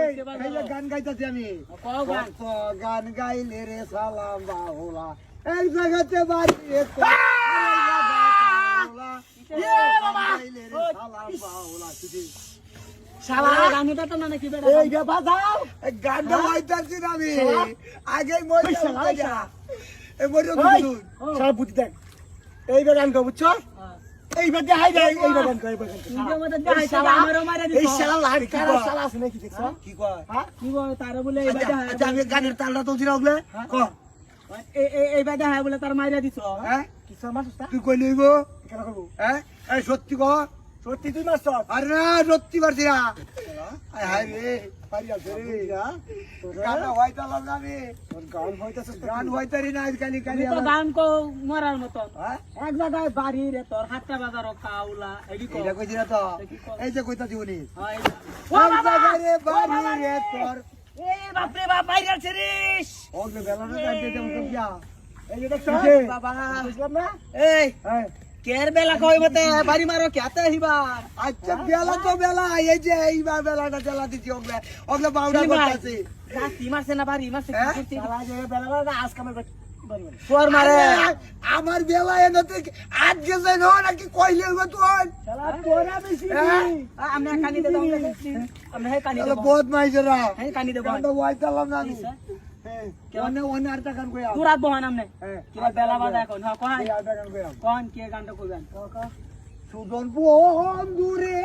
এই যে গান গাইতাছি আমি কত গান গাইলে রে সালাম বাউলা এক জায়গাতে বাড়ি রে গাইলে রে সালাম বাউলা শালা গানটা তো না নাকি বেটা এই যে বাজাও গানটা গাইতাছি আমি আগে মরে যা এই মরে বুঝুন শালা বুদ্ধি দেখ এইবার গান গাও বুঝছো এইবার দেখাই যায় এইবার গান গাও নিজের মধ্যে দেখাই শালা আমারও মারা দিছ এই শালা লাড়ি কারা শালা আছে নাকি দেখছ কি কয় হ্যাঁ কি বল তার বলে এই বাদে আচ্ছা আমি গানের তালটা তুলছি না ওগুলা ক এই বাদে হয় বলে তার মাইরা দিছ হ্যাঁ কি সমস্যা তুই কই লইবো কেন করব হ্যাঁ এই সত্যি ক সত্যি তুই মাস্টার আরে না সত্যি পারছি না আয় হায় রে পারি আছে রে গানটা হইতালাম না আমি তোর গান হইতাছে গান হইতারি না আজকালি কালি তো গান কো মরার মত হ্যাঁ এক জায়গায় বাড়ি রে তোর হাটটা বাজারও কাউলা এডি কো এটা কইছি না তো এই যে কইতাছি উনি হয় এক জায়গায় রে বাড়ি রে তোর এ বাপ রে বাপ বাইরে আছে রে ওকে বেলাটা জানতে দেব তো কিয়া এই যে দেখছ বাবা বুঝলাম না এই হ্যাঁ কের বেলা কই মতে বাড়ি মারো কেতে হিবার আচ্ছা বেলা তো বেলা এই যে এইবার বেলাটা চালা দিছি ওগুলা ওগুলা বাউডা করতেছি রাতি মারছে না বাড়ি মারছে হ্যাঁ? কি করতে শালা যে বেলা আজ কামে বাড়ি তোর মারে আমার বেলা এনতে আজ গেছে না নাকি কইলে হইব তুই শালা তোরা বেশি আমরা কানি দে দাও আমরা হে কানি তাহলে দেব বহুত মাইজরা হে কানি দেব গানটা হইতালাম না আমি অনে অনে আর টাকান কইয়া তুই রাত বহান আমনে হ্যাঁ কিবা বেলা বাজা এখন হ্যাঁ কয় এই আর টাকান কইয়া কোন কে গানটা কইবেন সুজন বন্ধুরে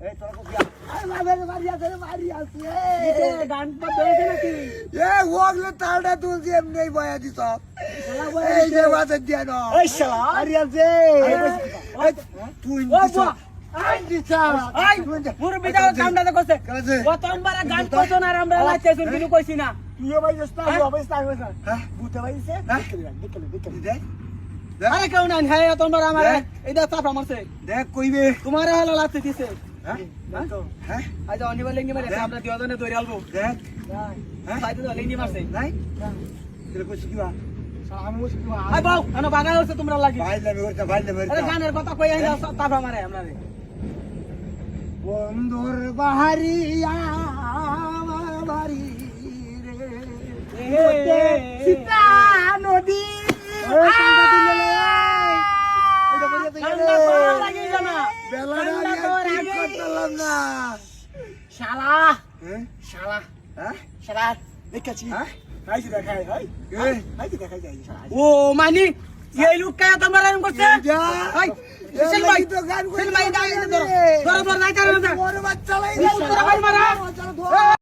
এই তোরা কইয়া আরে মারি আছে গান তো বেজে নাকি এ ওগলে তালটা তুলছি এমনি বয়া দিছ এই যে বাজে দিয়া না এই শালা আরে আছে তুই দিছ আই দিছ আই মুরবি দাও কামটা তো করছে কাজে প্রথমবার গান কইছো না আর আমরা লাইতেছুন কিন্তু কইছি না তুইও ভাই জস্তা ভাই স্টাইল হইছে হ্যাঁ বুঝতে পাইছে হ্যাঁ? দেখলে দে আরে কেউ না হ্যাঁ প্রথমবার আমার এইটা চাপা মারছে দেখ কইবে তোমার হলো লাইতে দিছে হ্যাঁ হ্যাঁ আজ অনিবার লিঙ্গি মারে আমরা দিওজনে ধরে আলবো দেখ হ্যাঁ সাইতে তো লিঙ্গি মারছে নাই তোর কইছ কি বা শালা আমি বসে কি আই বাউ আনো বাগা হচ্ছে তোমরা লাগি ভাই যাবে ওটা ভাই যাবে আরে গানের কথা কই আইলা চাপা মারে আমরা রে বন্ধুর বাহারিয়া বাড়ি রে সীতা নদী ঠান্ডা পাওয়া লাগি জানা শালা হ্যাঁ শালা হ্যাঁ শালা দেখেছি হ্যাঁ হাই দেখাই হাই এই হাই দেখাই যাই শালা ও মানি এই লোক কে তোমরা এরকম করছে যা হাই এই সেল ভাই তো গান সেল ভাই দাঁড়িয়ে ধরো ধরো ধরো নাই তার মধ্যে ওর বাচ্চা লাই তোরা ভাই মারা